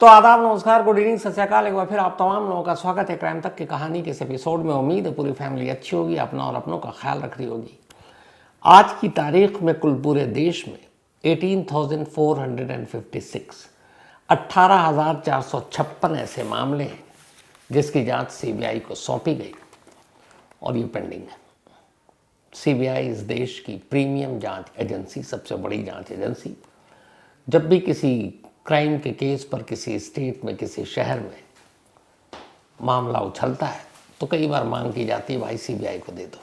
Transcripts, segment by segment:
तो आदाब, नमस्कार, गुड इवनिंग, सत श्री अकाल। एक बार फिर आप तमाम लोगों का स्वागत है क्राइम तक की कहानी के इस एपिसोड में। उम्मीद है पूरी फैमिली अच्छी होगी, अपना और अपनों का ख्याल रख रही होगी। आज की तारीख में कुल पूरे देश में 18,456 18,456 ऐसे मामले हैं जिसकी जांच सीबीआई को सौंपी गई और ये पेंडिंग है। सीबीआई इस देश की प्रीमियम जांच एजेंसी, सबसे बड़ी जांच एजेंसी। जब भी किसी क्राइम के केस पर किसी स्टेट में, किसी शहर में मामला उछलता है तो कई बार मांग की जाती है, भाई सीबीआई को दे दो।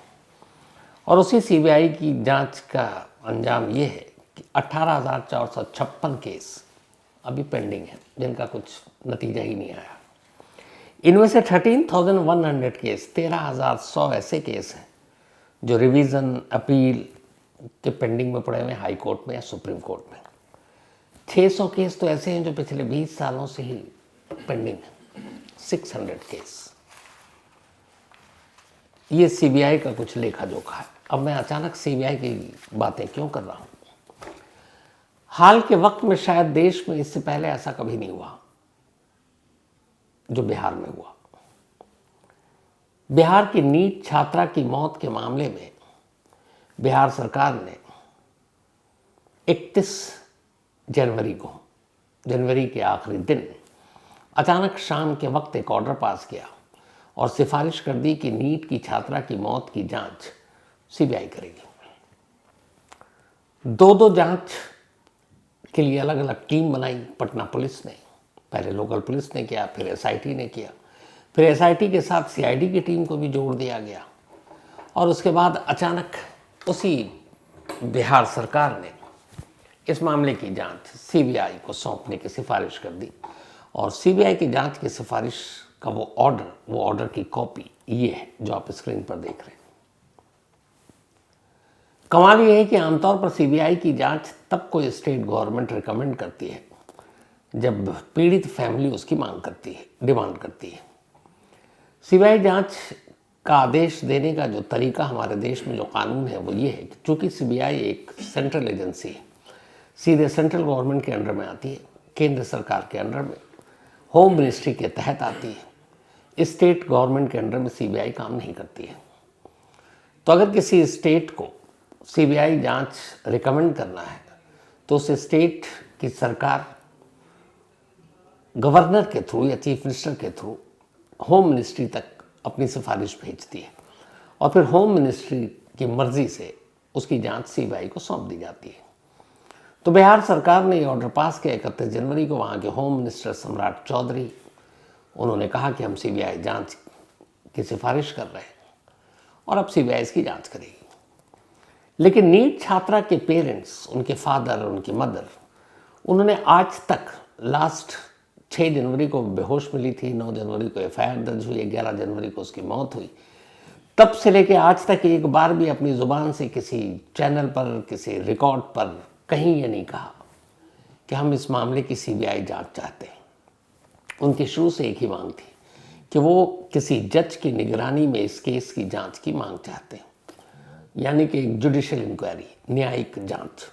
और उसी सीबीआई की जांच का अंजाम ये है कि 18,456 केस अभी पेंडिंग है जिनका कुछ नतीजा ही नहीं आया। इनमें से 13,100 केस, 13,100 ऐसे केस हैं जो रिवीजन, अपील के पेंडिंग में पड़े हुए हाई कोर्ट में या सुप्रीम कोर्ट में। 600 केस तो ऐसे हैं जो पिछले 20 सालों से ही पेंडिंग है। 600 केस। ये सीबीआई का कुछ लेखा जोखा है। अब मैं अचानक सीबीआई की बातें क्यों कर रहा हूं? हाल के वक्त में शायद देश में इससे पहले ऐसा कभी नहीं हुआ जो बिहार में हुआ। बिहार की नीट छात्रा की मौत के मामले में बिहार सरकार ने 31 जनवरी को, जनवरी के आखिरी दिन, अचानक शाम के वक्त एक ऑर्डर पास किया और सिफारिश कर दी कि नीट की छात्रा की मौत की जांच सीबीआई करेगी। दो जांच के लिए अलग अलग टीम बनाई पटना पुलिस ने। पहले लोकल पुलिस ने किया, फिर एसआईटी ने किया, फिर एसआईटी के साथ सीआईडी की टीम को भी जोड़ दिया गया। और उसके बाद अचानक उसी बिहार सरकार ने इस मामले की जांच सीबीआई को सौंपने की सिफारिश कर दी। और सीबीआई की जांच की सिफारिश का वो ऑर्डर की कॉपी ये है जो आप स्क्रीन पर देख रहे हैं। कमाल ये है कि आमतौर पर सीबीआई की जांच तब कोई स्टेट गवर्नमेंट रिकमेंड करती है जब पीड़ित फैमिली उसकी मांग करती है, डिमांड करती है। सीबीआई जांच का आदेश देने का जो तरीका हमारे देश में जो कानून है वो ये है कि चूंकि सीबीआई एक सेंट्रल एजेंसी है, सीधे सेंट्रल गवर्नमेंट के अंडर में आती है, केंद्र सरकार के अंडर में, होम मिनिस्ट्री के तहत आती है। स्टेट गवर्नमेंट के अंडर में सीबीआई काम नहीं करती है। तो अगर किसी स्टेट को सीबीआई जांच रिकमेंड करना है तो उस स्टेट की सरकार गवर्नर के थ्रू या चीफ मिनिस्टर के थ्रू होम मिनिस्ट्री तक अपनी सिफारिश भेजती है और फिर होम मिनिस्ट्री की मर्जी से उसकी जांच सीबीआई को सौंप दी जाती है। तो बिहार सरकार ने ये ऑर्डर पास किया 31 जनवरी को। वहाँ के होम मिनिस्टर सम्राट चौधरी, उन्होंने कहा कि हम सीबीआई जांच की सिफारिश कर रहे हैं और अब सीबीआई इसकी जांच करेगी। लेकिन नीट छात्रा के पेरेंट्स, उनके फादर और उनकी मदर, उन्होंने आज तक, लास्ट 6 जनवरी को बेहोश मिली थी, 9 जनवरी को एफआईआर दर्ज हुई, 11 जनवरी को उसकी मौत हुई, तब से लेके आज तक एक बार भी अपनी जुबान से किसी चैनल पर, किसी रिकॉर्ड पर कहीं ये नहीं कहा कि हम इस मामले की सीबीआई जांच चाहते हैं। उनकी शुरू से एक ही मांग थी कि वो किसी जज की निगरानी में इस केस की जांच की मांग चाहते हैं, यानी कि एक जुडिशियल इंक्वायरी, न्यायिक जांच।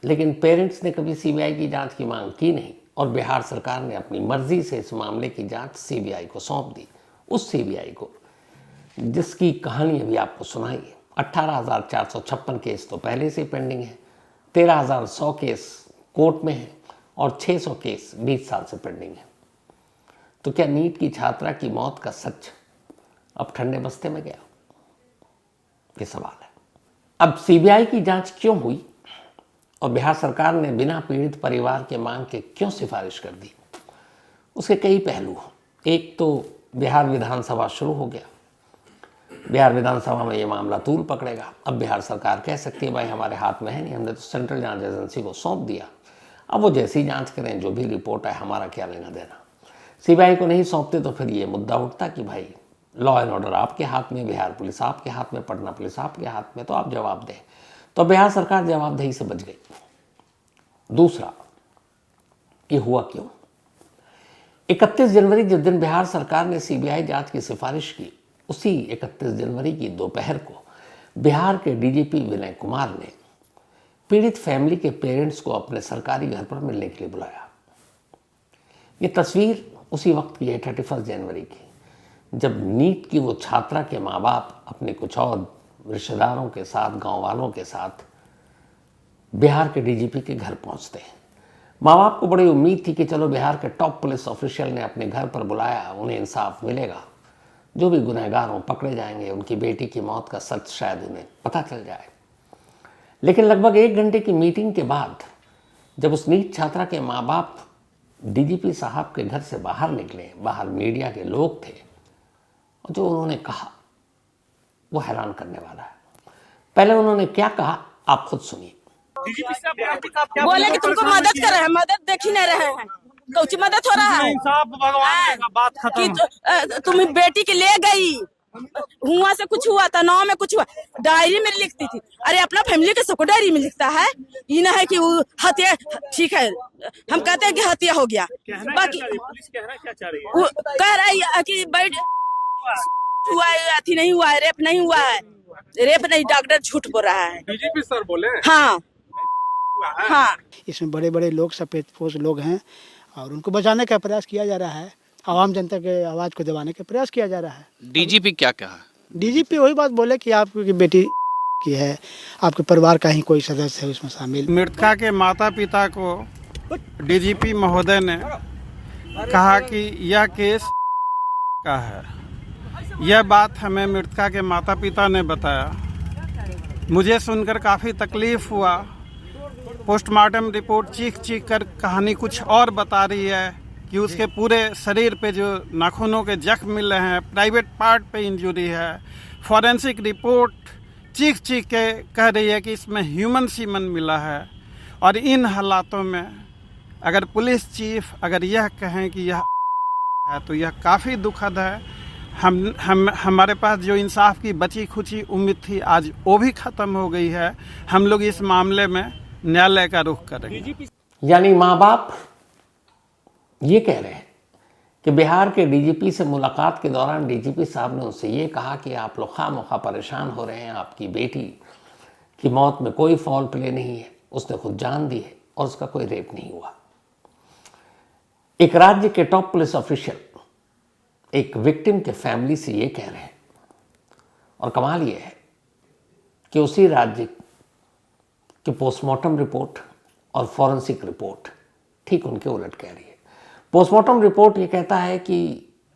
लेकिन पेरेंट्स ने कभी सीबीआई की जांच की मांग की नहीं और बिहार सरकार ने अपनी मर्जी से इस मामले की जांच सीबीआई को सौंप दी। उस सीबीआई को जिसकी कहानी अभी आपको सुनाई है। 18,456 केस तो पहले से पेंडिंग है, 13,100 केस कोर्ट में है और 600 केस 20 साल से पेंडिंग है। तो क्या नीट की छात्रा की मौत का सच अब ठंडे बस्ते में गया? ये सवाल है। अब सीबीआई की जांच क्यों हुई और बिहार सरकार ने बिना पीड़ित परिवार के मांग के क्यों सिफारिश कर दी? उसके कई पहलू हैं। एक तो बिहार विधानसभा शुरू हो गया। बिहार विधानसभा में ये मामला तूल पकड़ेगा। अब बिहार सरकार कह सकती है भाई हमारे हाथ में है नहीं, हमने तो सेंट्रल जांच एजेंसी को सौंप दिया, अब वो जैसी जांच करें, जो भी रिपोर्ट है, हमारा क्या लेना देना। सीबीआई को नहीं सौंपते तो फिर ये मुद्दा उठता कि भाई लॉ एंड ऑर्डर आपके हाथ में, बिहार पुलिस आपके हाथ में, पटना पुलिस आपके हाथ में, तो आप जवाब दें। तो बिहार सरकार जवाबदेही से बच गई। दूसरा, ये हुआ क्यों? 31 जनवरी जिस दिन बिहार सरकार ने सीबीआई जांच की सिफारिश की, उसी 31 जनवरी की दोपहर को बिहार के डीजीपी विनय कुमार ने पीड़ित फैमिली के पेरेंट्स को अपने सरकारी घर पर मिलने के लिए बुलाया। ये तस्वीर उसी वक्त की है, 31 जनवरी की, जब नीट की वो छात्रा के माँ बाप अपने कुछ और रिश्तेदारों के साथ, गांव वालों के साथ बिहार के डीजीपी के घर पहुंचते हैं। माँ बाप को बड़ी उम्मीद थी कि चलो बिहार के टॉप पुलिस ऑफिशियल ने अपने घर पर बुलाया, उन्हें इंसाफ मिलेगा, जो भी गुनहगार हों पकड़े जाएंगे, उनकी बेटी की मौत का सच शायद उन्हें पता चल जाए। लेकिन लगभग 1 घंटे की मीटिंग के बाद जब उस नीट छात्रा के माँ बाप डीजीपी साहब के घर से बाहर निकले, बाहर मीडिया के लोग थे, और जो उन्होंने कहा वो हैरान करने वाला है। पहले उन्होंने क्या कहा आप खुद सुनिए। बोले कि तुमको मदद कर रहे हैं, मदद देख ही नहीं रहे हैं, कुछ मदद हो रहा है। इंसाफ भगवान का बात खत्म। कि तुम बेटी के ले गई, हुआ से कुछ हुआ था, 9 में कुछ हुआ, डायरी में लिखती थी। अरे अपना फैमिली के सबको डायरी में लिखता है, ये ना है कि वो हत्या, ठीक है हम कहते हैं कि हत्या हो गया, बाकी पुलिस कहना क्या चाह रही है? वो कह रही है कि बैठ हुआ है, अथी नहीं हुआ है, रेप नहीं हुआ है, रेप नहीं, डॉक्टर झूठ बोल रहा है। डीजीपी सर बोले हाँ हाँ, इसमें बड़े बड़े लोग, सफेदपोश लोग हैं और उनको बचाने का प्रयास किया जा रहा है, आवाम जनता के आवाज़ को दबाने का प्रयास किया जा रहा है। डीजीपी क्या कहा? डीजीपी वही बात बोले कि आपकी बेटी की है, आपके परिवार का ही कोई सदस्य है उसमें शामिल। मृतका के माता पिता को डीजीपी महोदय ने कहा कि यह केस का है। यह बात हमें मृतका के माता पिता ने बताया। मुझे सुनकर काफ़ी तकलीफ हुआ। पोस्टमार्टम रिपोर्ट चीख कर कहानी कुछ और बता रही है कि उसके पूरे शरीर पे जो नाखूनों के जख्म मिले हैं, प्राइवेट पार्ट पे इंजरी है। फॉरेंसिक रिपोर्ट चीख के कह रही है कि इसमें ह्यूमन सीमन मिला है। और इन हालातों में अगर पुलिस चीफ अगर यह कहें कि यह है तो यह काफ़ी दुखद है। हमारे पास जो इंसाफ की बची खुची उम्मीद थी आज वो भी ख़त्म हो गई है। हम लोग इस मामले में न्यायालय का रुख करेंगे। यानी माँ बाप ये कह रहे हैं कि बिहार के डीजीपी से मुलाकात के दौरान डीजीपी साहब ने उनसे ये कहा कि आप लोग खामोखा परेशान हो रहे हैं, आपकी बेटी की मौत में कोई फॉल प्ले नहीं है, उसने खुद जान दी है और उसका कोई रेप नहीं हुआ। एक राज्य के टॉप पुलिस ऑफिशियल एक विक्टिम के फैमिली से ये कह रहे हैं, और कमाल ये है कि उसी राज्य की पोस्टमार्टम रिपोर्ट और फॉरेंसिक रिपोर्ट ठीक उनके उलट कह रही है। पोस्टमार्टम रिपोर्ट ये कहता है कि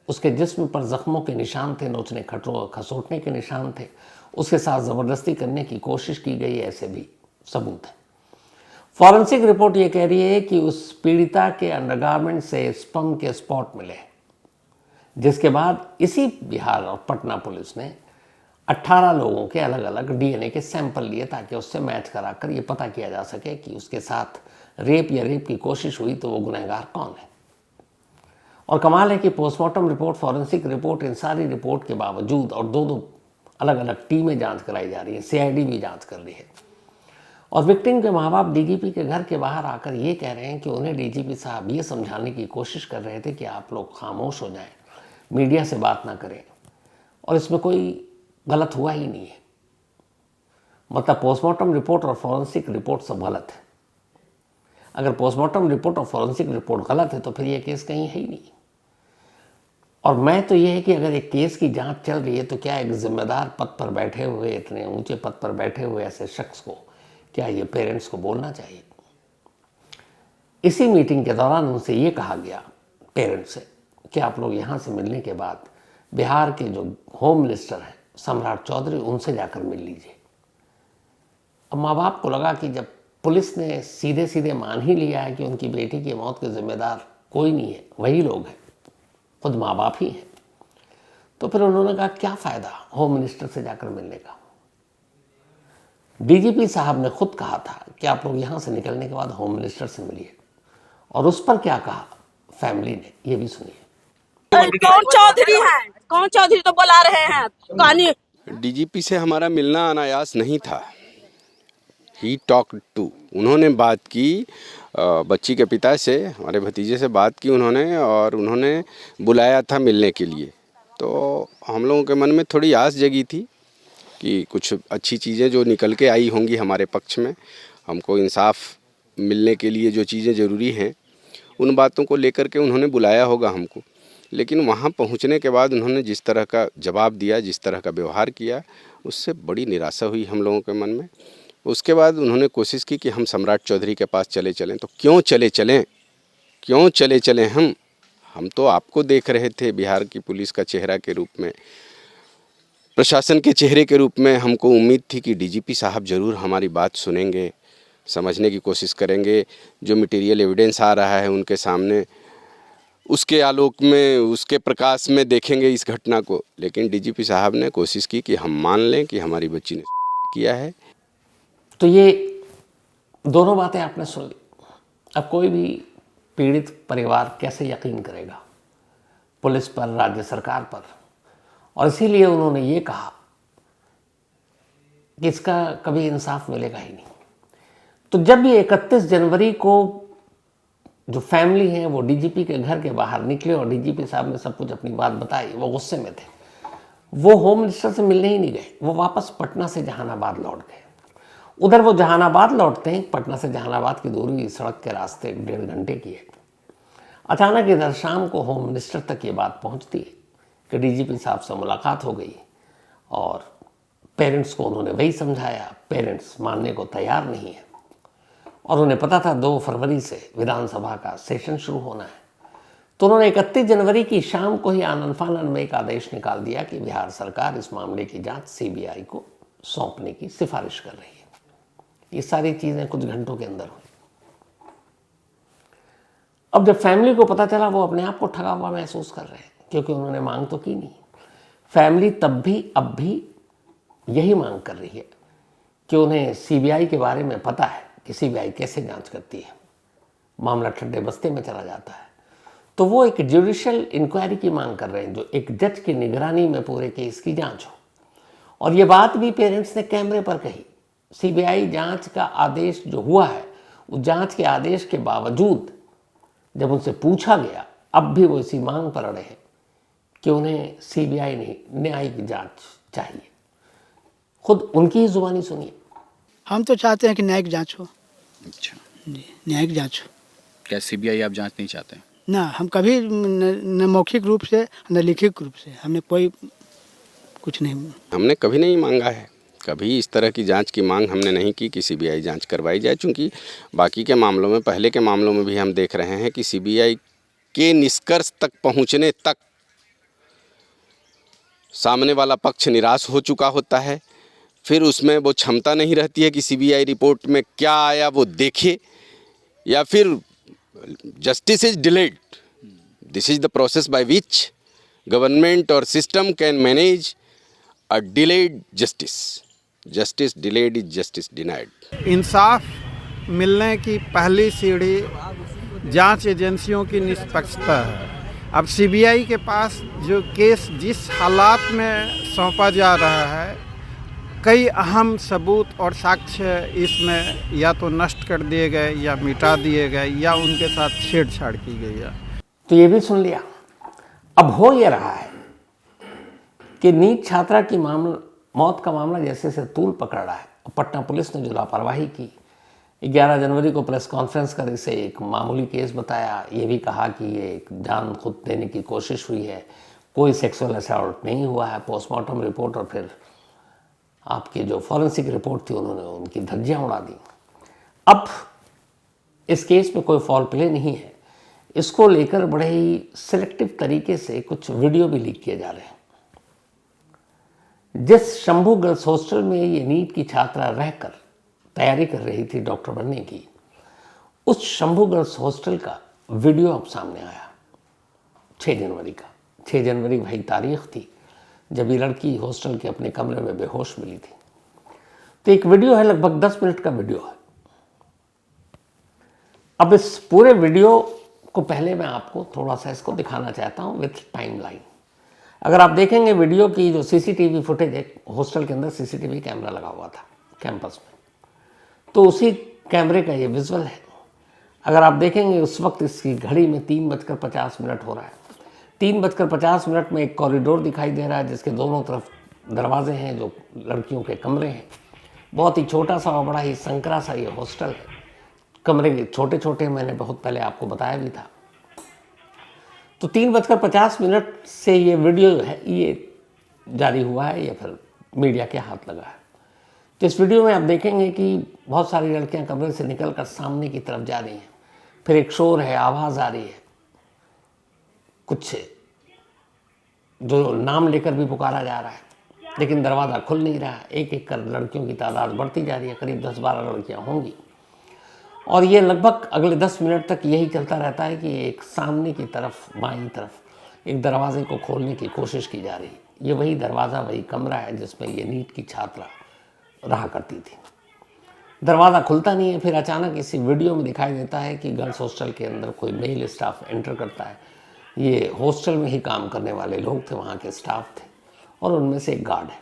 उसके जिस्म पर जख्मों के निशान थे, नोचने खसोटने के निशान थे, उसके साथ ज़बरदस्ती करने की कोशिश की गई, ऐसे भी सबूत है। फॉरेंसिक रिपोर्ट ये कह रही है कि उस पीड़िता के अंडरगारमेंट से स्पर्म के स्पॉट मिले, जिसके बाद इसी बिहार और पटना पुलिस ने 18 लोगों के अलग अलग डीएनए के सैंपल लिए ताकि उससे मैच कराकर ये पता किया जा सके कि उसके साथ रेप या रेप की कोशिश हुई तो वो गुनहगार कौन है। और कमाल है कि पोस्टमार्टम रिपोर्ट, फॉरेंसिक रिपोर्ट, इन सारी रिपोर्ट के बावजूद और दो अलग अलग टीमें जांच कराई जा रही है, सीआईडी भी जांच कर रही है, और विक्टिम के माँ बाप डीजीपी के घर के बाहर आकर ये कह रहे हैं कि उन्हें डीजीपी साहब ये समझाने की कोशिश कर रहे थे कि आप लोग खामोश हो जाएं, मीडिया से बात ना करें, और इसमें कोई गलत हुआ ही नहीं है। मतलब पोस्टमार्टम रिपोर्ट और फॉरेंसिक रिपोर्ट सब गलत है। अगर पोस्टमार्टम रिपोर्ट और फॉरेंसिक रिपोर्ट गलत है तो फिर ये केस कहीं है ही नहीं। और मैं तो ये है कि अगर एक केस की जांच चल रही है तो क्या एक जिम्मेदार पद पर बैठे हुए, इतने ऊंचे पद पर बैठे हुए ऐसे शख्स को क्या ये पेरेंट्स को बोलना चाहिए? इसी मीटिंग के दौरान उनसे ये कहा गया पेरेंट्स से कि आप लोग यहाँ से मिलने के बाद बिहार के जो होम मिनिस्टर हैं सम्राट चौधरी, उनसे जाकर मिल लीजिए। अब माँ बाप को लगा कि जब पुलिस ने सीधे सीधे मान ही लिया है कि उनकी बेटी की मौत के जिम्मेदार कोई नहीं है, वही लोग हैं, खुद माँ बाप ही हैं, तो फिर उन्होंने कहा क्या फ़ायदा होम मिनिस्टर से जाकर मिलने का। डीजीपी साहब ने खुद कहा था कि आप लोग यहाँ से निकलने के बाद होम मिनिस्टर से मिलिए, और उस पर क्या कहा फैमिली ने, ये भी सुनिए। कौन चौधरी है, कौन चौधरी तो बुला रहे हैं कहानी। डीजीपी से हमारा मिलना अनायास नहीं था। ही टॉक टू, उन्होंने बात की बच्ची के पिता से, हमारे भतीजे से बात की उन्होंने, और उन्होंने बुलाया था मिलने के लिए। तो हम लोगों के मन में थोड़ी आस जगी थी कि कुछ अच्छी चीज़ें जो निकल के आई होंगी हमारे पक्ष में। हमको इंसाफ मिलने के लिए जो चीज़ें ज़रूरी हैं उन बातों को लेकर के उन्होंने बुलाया होगा हमको, लेकिन वहाँ पहुँचने के बाद उन्होंने जिस तरह का जवाब दिया, जिस तरह का व्यवहार किया, उससे बड़ी निराशा हुई हम लोगों के मन में। उसके बाद उन्होंने कोशिश की कि हम सम्राट चौधरी के पास चले चलें। तो क्यों चले चलें हम तो आपको देख रहे थे बिहार की पुलिस का चेहरा के रूप में, प्रशासन के चेहरे के रूप में। हमको उम्मीद थी कि डीजीपी साहब ज़रूर हमारी बात सुनेंगे, समझने की कोशिश करेंगे, जो मटेरियल एविडेंस आ रहा है उनके सामने, उसके आलोक में, उसके प्रकाश में देखेंगे इस घटना को। लेकिन डीजीपी साहब ने कोशिश की कि हम मान लें कि हमारी बच्ची ने किया है। तो ये दोनों बातें आपने सुन ली। अब कोई भी पीड़ित परिवार कैसे यकीन करेगा पुलिस पर, राज्य सरकार पर, और इसीलिए उन्होंने ये कहा कि इसका कभी इंसाफ मिलेगा ही नहीं। तो जब भी 31 जनवरी को जो फैमिली है वो डीजीपी के घर के बाहर निकले और डीजीपी साहब ने सब कुछ अपनी बात बताई, वो गुस्से में थे। वो होम मिनिस्टर से मिलने ही नहीं गए, वो वापस पटना से जहानाबाद लौट गए। उधर वो जहानाबाद लौटते हैं, पटना से जहानाबाद की दूरी सड़क के रास्ते 1.5 घंटे की है। अचानक इधर शाम को होम मिनिस्टर तक ये बात पहुंचती है कि डीजीपी साहब से मुलाकात हो गई और पेरेंट्स को उन्होंने वही समझाया। पेरेंट्स मानने को तैयार नहीं है और उन्हें पता था 2 फरवरी से विधानसभा का सेशन शुरू होना है। तो उन्होंने 31 जनवरी की शाम को ही आनन फानन में एक आदेश निकाल दिया कि बिहार सरकार इस मामले की जांच सीबीआई को सौंपने की सिफारिश कर रही है। ये सारी चीज़ें कुछ घंटों के अंदर हुई। अब जब फैमिली को पता चला, वो अपने आप को ठगा हुआ महसूस कर रहे हैं, क्योंकि उन्होंने मांग तो की नहीं। फैमिली तब भी अब भी यही मांग कर रही है कि उन्हें सीबीआई के बारे में पता है कि सीबीआई कैसे जांच करती है, मामला ठंडे बस्ते में चला जाता है। तो वो एक जुडिशियल इंक्वायरी की मांग कर रहे हैं, जो एक जज की निगरानी में पूरे केस की जांच हो। और ये बात भी पेरेंट्स ने कैमरे पर कही। सीबीआई जांच का आदेश जो हुआ है, उस जांच के आदेश के बावजूद जब उनसे पूछा गया, अब भी वो इसी मांग पर अड़े हैं कि उन्हें सीबीआई नहीं, न्यायिक जांच चाहिए। खुद उनकी ही जुबानी सुनिए। हम तो चाहते हैं कि न्यायिक जांच हो। अच्छा, जी, न्यायिक जांच हो। क्या सीबीआई आप जांच नहीं चाहते? ना, हम कभी न मौखिक रूप से न लिखित रूप से हमने कोई कुछ नहीं, हमने कभी नहीं मांगा है, कभी इस तरह की जांच की मांग हमने नहीं की कि सीबीआई जांच करवाई जाए। चूँकि बाकी के मामलों में, पहले के मामलों में भी हम देख रहे हैं कि सीबीआई के निष्कर्ष तक पहुंचने तक सामने वाला पक्ष निराश हो चुका होता है। फिर उसमें वो क्षमता नहीं रहती है कि सीबीआई रिपोर्ट में क्या आया वो देखे, या फिर justice is delayed. This is the process by which government और system can manage a delayed justice. Justice delayed is justice denied. इंसाफ मिलने की पहली सीढ़ी जांच एजेंसियों की निष्पक्षता है। अब सीबीआई के पास जो केस जिस हालात में सौंपा जा रहा है, कई अहम सबूत और साक्ष्य इसमें या तो नष्ट कर दिए गए या मिटा दिए गए या उनके साथ छेड़छाड़ की गई है। तो ये भी सुन लिया। अब हो ये रहा है कि नीट छात्रा की मौत का मामला जैसे से तूल पकड़ रहा है। पटना पुलिस ने जो लापरवाही की, 11 जनवरी को प्रेस कॉन्फ्रेंस कर इसे एक मामूली केस बताया। ये भी कहा कि ये एक जान खुद देने की कोशिश हुई है, कोई सेक्सुअल असॉल्ट नहीं हुआ है। पोस्टमार्टम रिपोर्ट और फिर आपकी जो फॉरेंसिक रिपोर्ट थी, उन्होंने उनकी धज्जियाँ उड़ा दी। अब इस केस में कोई फॉल प्ले नहीं है। इसको लेकर बड़े ही सिलेक्टिव तरीके से कुछ वीडियो भी लीक किए जा रहे हैं। जिस शंभू गर्ल्स हॉस्टल में ये नीट की छात्रा रहकर तैयारी कर रही थी डॉक्टर बनने की, उस शंभू गर्ल्स हॉस्टल का वीडियो अब सामने आया 6 जनवरी का। 6 जनवरी वही तारीख थी जब ये लड़की हॉस्टल के अपने कमरे में बेहोश मिली थी। तो एक वीडियो है, लगभग 10 मिनट का वीडियो है। अब इस पूरे वीडियो को पहले मैं आपको थोड़ा सा इसको दिखाना चाहता हूँ विथ टाइमलाइन। अगर आप देखेंगे वीडियो की जो सीसीटीवी फुटेज है, हॉस्टल के अंदर सीसीटीवी कैमरा लगा हुआ था कैंपस में, तो उसी कैमरे का ये विजुअल है। अगर आप देखेंगे उस वक्त इसकी घड़ी में 3:50 हो रहा है। 3:50 में एक कॉरिडोर दिखाई दे रहा है जिसके दोनों तरफ दरवाजे हैं जो लड़कियों के कमरे हैं। बहुत ही छोटा सा और बड़ा ही संकरा सा ये हॉस्टल है। कमरे छोटे छोटे, मैंने बहुत पहले आपको बताया भी था। तो 3:50 से ये वीडियो है, ये जारी हुआ है या फिर मीडिया के हाथ लगा है। तो इस वीडियो में आप देखेंगे कि बहुत सारी लड़कियां कमरे से निकलकर सामने की तरफ जा रही हैं, फिर एक शोर है, आवाज़ आ रही है, कुछ जो नाम लेकर भी पुकारा जा रहा है, लेकिन दरवाज़ा खुल नहीं रहा है। एक एक कर लड़कियों की तादाद बढ़ती जा रही है, करीब 10-12 लड़कियां होंगी, और ये लगभग अगले 10 मिनट तक यही चलता रहता है कि एक सामने की तरफ, बाईं तरफ एक दरवाजे को खोलने की कोशिश की जा रही है। ये वही दरवाज़ा, वही कमरा है जिसमें ये नीट की छात्रा रहा करती थी। दरवाज़ा खुलता नहीं है। फिर अचानक इसी वीडियो में दिखाई देता है कि गर्ल्स हॉस्टल के अंदर कोई मेल स्टाफ एंटर करता है। ये हॉस्टल में ही काम करने वाले लोग थे, वहाँ के स्टाफ थे, और उनमें से एक गार्ड है।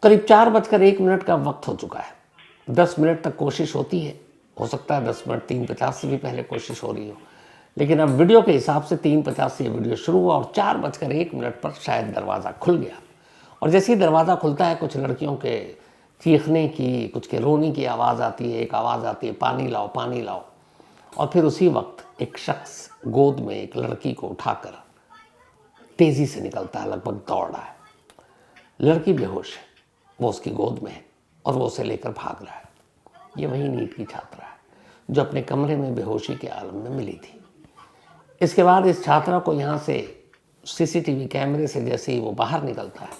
करीब 4:01 का वक्त हो चुका है। 10 मिनट तक कोशिश होती है, हो सकता है 10 मिनट 3:50 से भी पहले कोशिश हो रही हो, लेकिन अब वीडियो के हिसाब से 3:50 से ये वीडियो शुरू हुआ और 4:01 पर शायद दरवाज़ा खुल गया। और जैसे ही दरवाज़ा खुलता है, कुछ लड़कियों के चीखने की, कुछ के रोने की आवाज़ आती है। एक आवाज़ आती है, पानी लाओ, पानी लाओ। और फिर उसी वक्त एक शख्स गोद में एक लड़की को उठाकर तेज़ी से निकलता है, लगभग दौड़ रहा है। लड़की बेहोश है, वो उसकी गोद में है और वो उसे लेकर भाग रहा है। ये वही नीट की छात्रा है जो अपने कमरे में बेहोशी के आलम में मिली थी। इसके बाद इस छात्रा को यहाँ से सीसीटीवी कैमरे से जैसे ही वो बाहर निकलता है,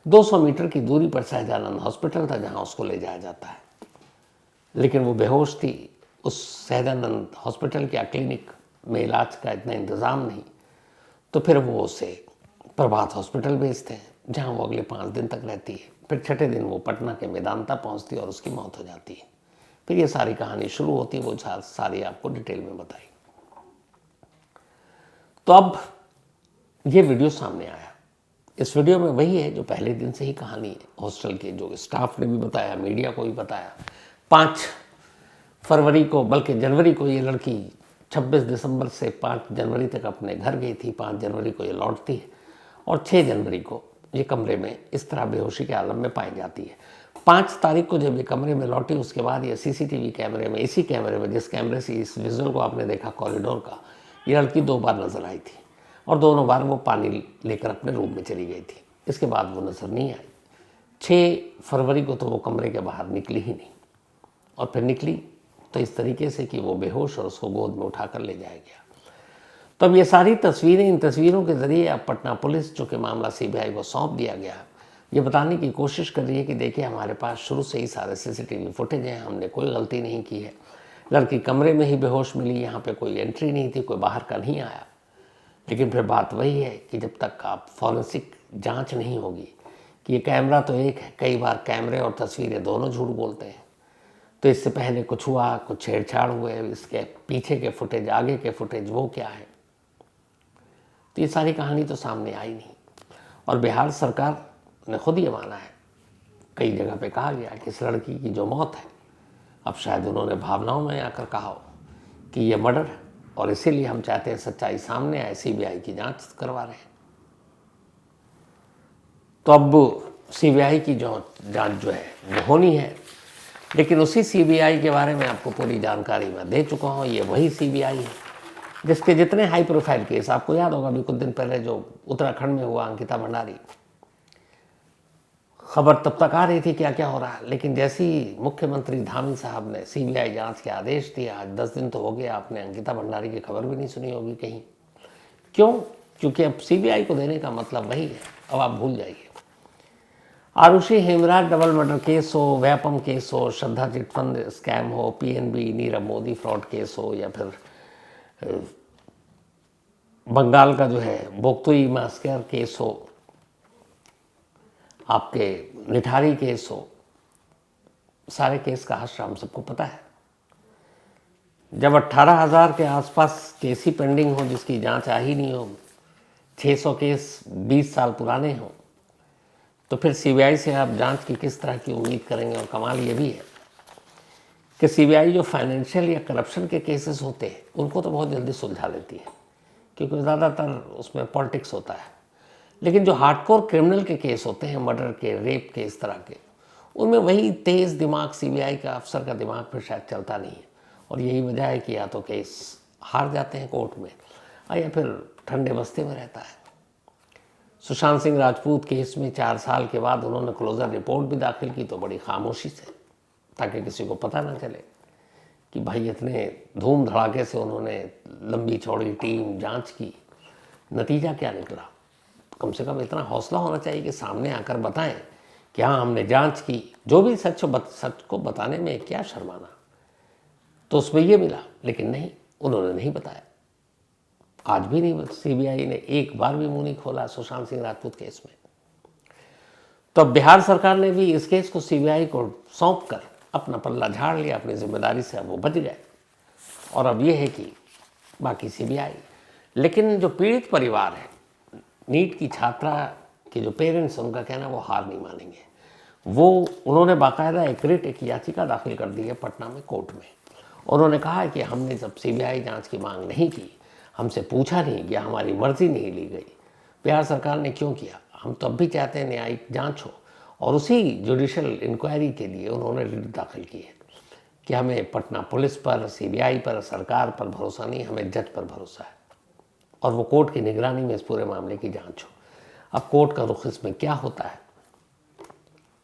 200 मीटर की दूरी पर सहजानंद हॉस्पिटल था जहाँ उसको ले जाया जाता है, लेकिन वो बेहोश थी। उस सहजानंद हॉस्पिटल के क्लिनिक में इलाज का इतना इंतज़ाम नहीं, तो फिर वो उसे प्रभात हॉस्पिटल भेजते हैं जहाँ वो अगले 5 दिन तक रहती है। फिर 6ठे दिन वो पटना के मेदांता पहुँचती है और उसकी मौत हो जाती है। फिर ये सारी कहानी शुरू होती है, वो सारी आपको डिटेल में बताई। तो अब ये वीडियो सामने आया। इस वीडियो में वही है जो पहले दिन से ही कहानी है, हॉस्टल के जो स्टाफ ने भी बताया, मीडिया को भी बताया। 5 फरवरी को, बल्कि जनवरी को, ये लड़की 26 दिसंबर से 5 जनवरी तक अपने घर गई थी। 5 जनवरी को ये लौटती है और 6 जनवरी को ये कमरे में इस तरह बेहोशी के आलम में पाई जाती है। 5 तारीख को जब ये कमरे में लौटी, उसके बाद ये सीसीटीवी कैमरे में, इसी कैमरे में जिस कैमरे से इस विजुअल को आपने देखा कॉरिडोर का, ये लड़की 2 बार नजर आई थी और दोनों बार वो पानी लेकर अपने रूम में चली गई थी। इसके बाद वो नजर नहीं आई। 6 फरवरी को तो वो कमरे के बाहर निकली ही नहीं, और फिर निकली तो इस तरीके से कि वो बेहोश और उसको गोद में उठाकर ले जाया गया। तब ये सारी तस्वीरें, इन तस्वीरों के ज़रिए अब पटना पुलिस, जो कि मामला सीबीआई को सौंप दिया गया, ये बताने की कोशिश कर रही है कि देखिए हमारे पास शुरू से ही सारे सीसीटीवी फुटेज हैं, हमने कोई गलती नहीं की है। लड़की कमरे में ही बेहोश मिली, यहाँ पे कोई एंट्री नहीं थी, कोई बाहर का नहीं आया। लेकिन फिर बात वही है कि जब तक आप फॉरेंसिक जांच नहीं होगी कि ये कैमरा तो एक है, कई बार कैमरे और तस्वीरें दोनों झूठ बोलते हैं। तो इससे पहले कुछ हुआ, कुछ छेड़छाड़ हुए, इसके पीछे के फुटेज, आगे के फुटेज, वो क्या है, तो ये सारी कहानी तो सामने आई नहीं। और बिहार सरकार ने खुद ये माना है, कई जगह पे कहा गया कि इस लड़की की जो मौत है, अब शायद उन्होंने भावनाओं में आकर कहा हो कि ये मर्डर है और इसीलिए हम चाहते हैं सच्चाई सामने आए, सीबीआई की जांच करवा रहे हैं। तो अब सीबीआई की जो जांच जो है वो होनी है, लेकिन उसी सीबीआई के बारे में आपको पूरी जानकारी मैं दे चुका हूँ। ये वही सीबीआई है जिसके जितने हाई प्रोफाइल केस, आपको याद होगा अभी कुछ दिन पहले जो उत्तराखंड में हुआ, अंकिता भंडारी, खबर तब तक आ रही थी क्या क्या हो रहा है, लेकिन जैसे ही मुख्यमंत्री धामी साहब ने सीबीआई जांच के आदेश दिए, आज 10 दिन तो हो गया, आपने अंकिता भंडारी की खबर भी नहीं सुनी होगी कहीं। क्यों? क्योंकि अब सीबीआई को देने का मतलब वही है, अब आप भूल जाइए। Aarushi Hemraj double murder case हो, व्यापम केस हो, श्रद्धा चिटफंड स्कैम हो, PNB Nirav Modi fraud case हो, या फिर बंगाल का जो है बोक्तुई मास्कर केस हो, आपके निठारी केस हो, सारे केस का हश्र हम सबको पता है। जब 18,000 के आसपास केस ही पेंडिंग हो, जिसकी जांच आ ही नहीं हो, 600 केस 20 साल पुराने हों, तो फिर सीबीआई से आप जांच की किस तरह की उम्मीद करेंगे। और कमाल ये भी है कि सीबीआई जो फाइनेंशियल या करप्शन के केसेस होते हैं उनको तो बहुत जल्दी सुलझा लेती है, क्योंकि ज़्यादातर उसमें पॉलिटिक्स होता है। लेकिन जो हार्डकोर क्रिमिनल के केस होते हैं, मर्डर के, रेप के, इस तरह के, उनमें वही तेज़ दिमाग सीबीआई का अफसर का दिमाग फिर शायद चलता नहीं है, और यही वजह है कि या तो केस हार जाते हैं कोर्ट में या फिर ठंडे बस्ते में रहता है। सुशांत सिंह राजपूत केस में 4 साल के बाद उन्होंने क्लोजर रिपोर्ट भी दाखिल की, तो बड़ी खामोशी से, ताकि किसी को पता ना चले कि भाई इतने धूम धड़ाके से उन्होंने लंबी चौड़ी टीम जांच की, नतीजा क्या निकला। कम से कम इतना हौसला होना चाहिए कि सामने आकर बताएं कि हाँ हमने जांच की, जो भी सच को बताने में क्या शर्माना। तो उसमें ये मिला, लेकिन नहीं, उन्होंने नहीं बताया। आज भी नहीं, सीबीआई ने एक बार भी मुंह नहीं खोला सुशांत सिंह राजपूत केस में। तो अब बिहार सरकार ने भी इस केस को सीबीआई को सौंप कर अपना पल्ला झाड़ लिया अपनी जिम्मेदारी से, अब वो बच गए। और अब ये है कि बाकी सीबीआई। लेकिन जो पीड़ित परिवार है, नीट की छात्रा के जो पेरेंट्स हैं, उनका कहना वो हार नहीं मानेंगे। उन्होंने बाकायदा एक याचिका दाखिल कर दी है पटना में कोर्ट में। उन्होंने कहा है कि हमने जब सीबीआई जांच की मांग नहीं की, हमसे पूछा नहीं गया, हमारी मर्जी नहीं ली गई, बिहार सरकार ने क्यों किया। हम तो अब भी चाहते हैं न्यायिक जांच हो, और उसी जुडिशल इंक्वायरी के लिए उन्होंने रिट दाखिल की है कि हमें पटना पुलिस पर, सीबीआई पर, सरकार पर भरोसा नहीं, हमें जज पर भरोसा है, और वो कोर्ट की निगरानी में इस पूरे मामले की जांच हो। अब कोर्ट का रुख इसमें क्या होता है,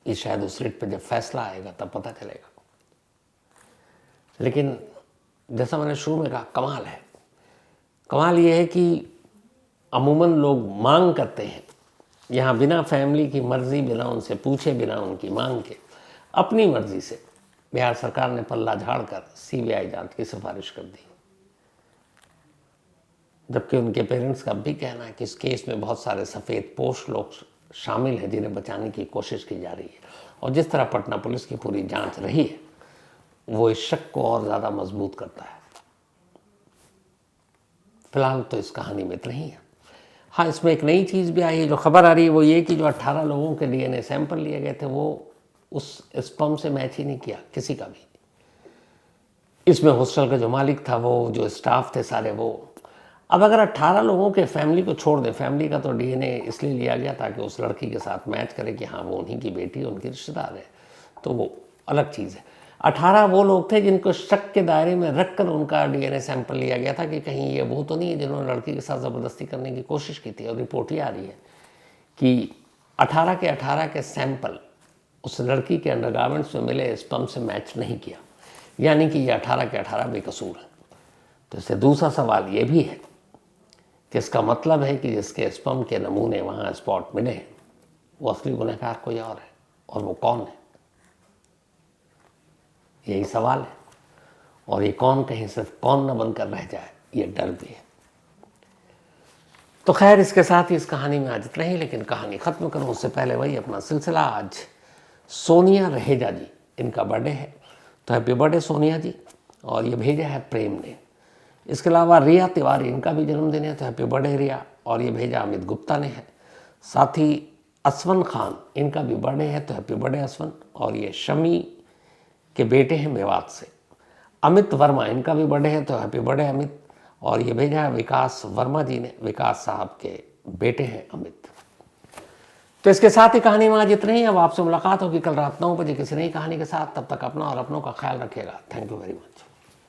ये शायद उस रिट पर जब फैसला आएगा तब पता चलेगा। लेकिन जैसा मैंने शुरू में कहा, कमाल है। कमाल ये है कि अमूमन लोग मांग करते हैं, यहाँ बिना फैमिली की मर्जी, बिना उनसे पूछे, बिना उनकी मांग के, अपनी मर्जी से बिहार सरकार ने पल्ला झाड़कर सीबीआई जांच की सिफारिश कर दी। जबकि उनके पेरेंट्स का भी कहना है कि इस केस में बहुत सारे सफ़ेद पोश लोग शामिल हैं जिन्हें बचाने की कोशिश की जा रही है, और जिस तरह पटना पुलिस की पूरी जांच रही है वो इस शक को और ज़्यादा मजबूत करता है। फिलहाल तो इस कहानी में इतना ही है। हाँ, इसमें एक नई चीज़ भी आई है, जो खबर आ रही है वो ये कि जो 18 लोगों के डीएनए सैंपल लिए गए थे वो उस स्पर्म से मैच ही नहीं किया किसी का भी। इसमें हॉस्टल का जो मालिक था, वो जो स्टाफ थे सारे, वो अब अगर 18 लोगों के फैमिली को छोड़ दें, फैमिली का तो डीएनए इसलिए लिया गया ताकि उस लड़की के साथ मैच करे कि हाँ वो उन्हीं की बेटी, उनकी रिश्तेदार है, तो वो अलग चीज़ है। 18 वो लोग थे जिनको शक के दायरे में रखकर उनका डीएनए सैंपल लिया गया था कि कहीं ये वो तो नहीं है जिन्होंने लड़की के साथ ज़बरदस्ती करने की कोशिश की थी। और रिपोर्ट ही आ रही है कि 18 के सैंपल उस लड़की के अंडरगारमेंट्स में मिले स्पर्म से मैच नहीं किया, यानी कि ये 18 के 18 बेकसूर हैं। तो इससे दूसरा सवाल ये भी है कि इसका मतलब है कि जिसके स्पर्म के नमूने वहाँ स्पॉट मिले हैं वो असली गुनहगार कोई और है, और वो कौन है, यही सवाल है। और ये कौन कहीं सिर्फ कौन न बनकर रह जाए, ये डर भी है। तो खैर, इसके साथ ही इस कहानी में आज इतना ही। लेकिन कहानी ख़त्म करूँ उससे पहले वही अपना सिलसिला। आज सोनिया रहेजा जी, इनका बर्थडे है, तो हैप्पी बर्थडे सोनिया जी। और ये भेजा है प्रेम ने। इसके अलावा रिया तिवारी, इनका भी जन्मदिन है, तो हैप्पी बर्थडे रिया। और ये भेजा अमित गुप्ता ने है। साथ ही असवन खान, इनका भी बर्थडे है, तो हैप्पी बर्थडे असवन। और ये शमी के बेटे हैं मेवात से। अमित वर्मा, इनका भी बर्थडे है, तो हैप्पी बर्थडे अमित। और ये भेजा है विकास वर्मा जी ने, विकास साहब के बेटे हैं अमित। तो इसके साथ ही कहानी में आज इतना ही। अब आपसे मुलाकात होगी कल रात 9 बजे किसी नई कहानी के साथ। तब तक अपना और अपनों का ख्याल रखिएगा। Thank you very much.